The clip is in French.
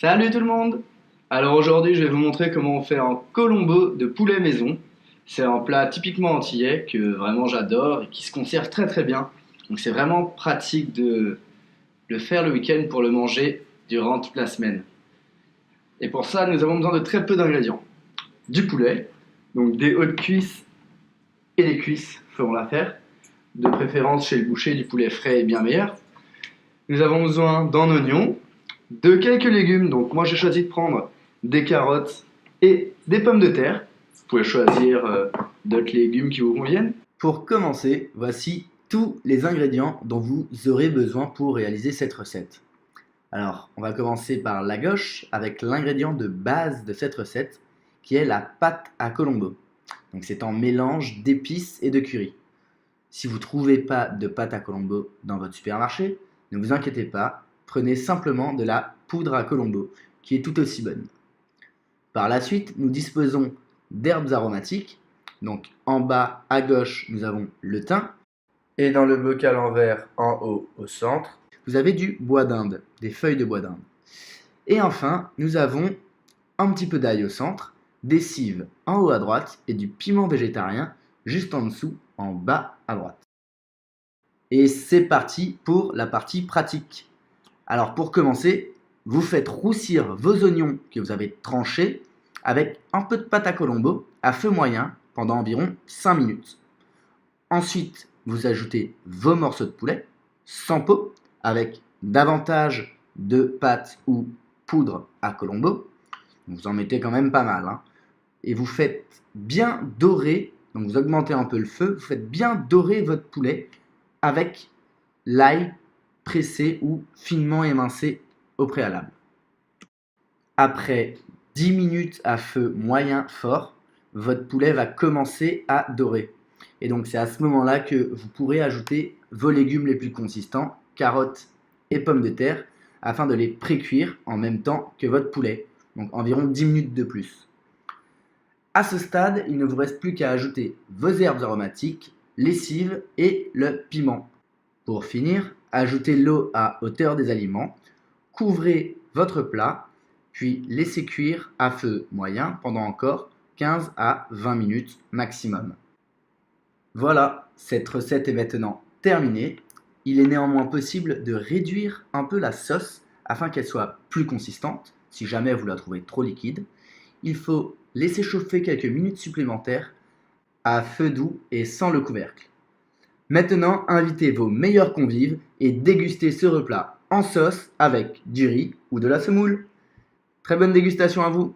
Salut tout le monde! Alors aujourd'hui je vais vous montrer comment on fait un colombo de poulet maison. C'est un plat typiquement antillais que vraiment j'adore et qui se conserve très très bien. Donc c'est vraiment pratique de le faire le week-end pour le manger durant toute la semaine. Et pour ça nous avons besoin de très peu d'ingrédients. Du poulet, donc des hauts de cuisse et des cuisses feront l'affaire. De préférence chez le boucher du poulet frais est bien meilleur. Nous avons besoin d'un oignon, de quelques légumes. Donc moi j'ai choisi de prendre des carottes et des pommes de terre. Vous pouvez choisir d'autres légumes qui vous conviennent. Pour commencer, voici tous les ingrédients dont vous aurez besoin pour réaliser cette recette. Alors, on va commencer par la gauche avec l'ingrédient de base de cette recette qui est la pâte à colombo. Donc c'est un mélange d'épices et de curry. Si vous ne trouvez pas de pâte à colombo dans votre supermarché, ne vous inquiétez pas, prenez simplement de la poudre à colombo qui est tout aussi bonne. Par la suite, nous disposons d'herbes aromatiques. Donc en bas à gauche, nous avons le thym. Et dans le bocal en verre en haut au centre, vous avez du bois d'Inde, des feuilles de bois d'Inde. Et enfin, nous avons un petit peu d'ail au centre, des cives en haut à droite et du piment végétarien juste en dessous, en bas à droite. Et c'est parti pour la partie pratique. Alors pour commencer, vous faites roussir vos oignons que vous avez tranchés avec un peu de pâte à colombo à feu moyen pendant environ 5 minutes. Ensuite, vous ajoutez vos morceaux de poulet sans peau avec davantage de pâte ou poudre à colombo. Vous en mettez quand même pas mal. Et vous faites bien dorer, donc vous augmentez un peu le feu, vous faites bien dorer votre poulet avec l'ail pressé ou finement émincé au préalable. Après 10 minutes à feu moyen fort, votre poulet va commencer à dorer. Et donc c'est à ce moment-là que vous pourrez ajouter vos légumes les plus consistants, carottes et pommes de terre, afin de les pré-cuire en même temps que votre poulet, donc environ 10 minutes de plus. À ce stade, il ne vous reste plus qu'à ajouter vos herbes aromatiques, les cives et le piment. Pour finir, ajoutez l'eau à hauteur des aliments, couvrez votre plat, puis laissez cuire à feu moyen pendant encore 15 à 20 minutes maximum. Voilà, cette recette est maintenant terminée. Il est néanmoins possible de réduire un peu la sauce afin qu'elle soit plus consistante, si jamais vous la trouvez trop liquide. Il faut laisser chauffer quelques minutes supplémentaires à feu doux et sans le couvercle. Maintenant, invitez vos meilleurs convives et dégustez ce repas en sauce avec du riz ou de la semoule. Très bonne dégustation à vous!